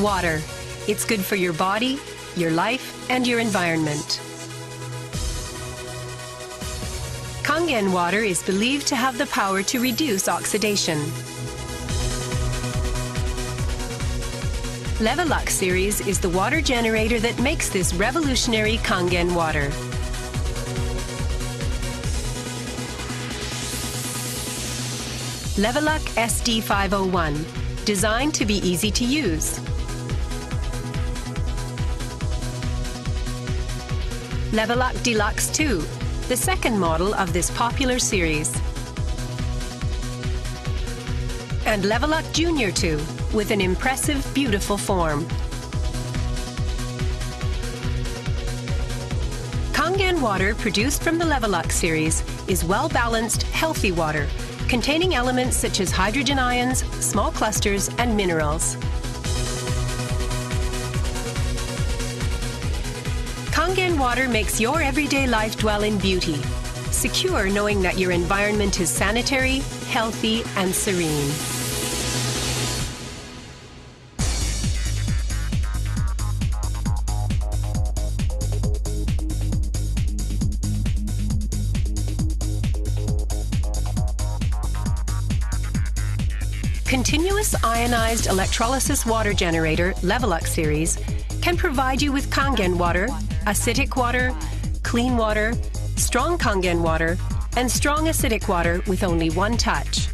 Water. It's good for your body, your life, and your environment. Kangen water is believed to have the power to reduce oxidation. Levelux series is the water generator that makes this revolutionary Kangen water. Levelux SD501, designed to be easy to use. Levelux Deluxe 2, the second model of this popular series. And Levelux Junior 2, with an impressive, beautiful form. Kangen water produced from the Levelux series is well-balanced, healthy water, containing elements such as hydrogen ions, small clusters, and minerals. Kangen water makes your everyday life dwell in beauty, secure knowing that your environment is sanitary, healthy, and serene. Continuous ionized electrolysis water generator Levelux series can provide you with Kangen water, acidic water, clean water, strong Kangen water, and strong acidic water with only one touch.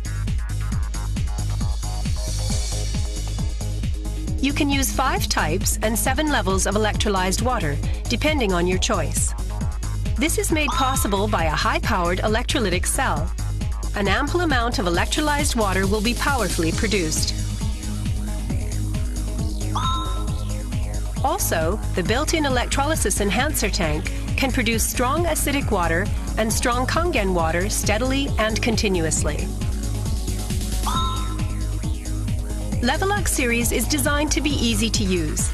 You can use 5 types and 7 levels of electrolyzed water, depending on your choice. This is made possible by a high-powered electrolytic cell. An ample amount of electrolyzed water will be powerfully produced. Also, the built-in electrolysis enhancer tank can produce strong acidic water and strong Kangen water steadily and continuously. Levelux series is designed to be easy to use.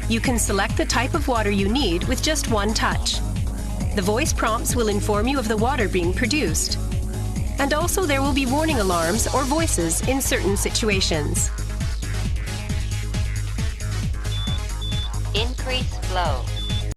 You can select the type of water you need with just one touch. The voice prompts will inform you of the water being produced. And also there will be warning alarms or voices in certain situations. Increase flow.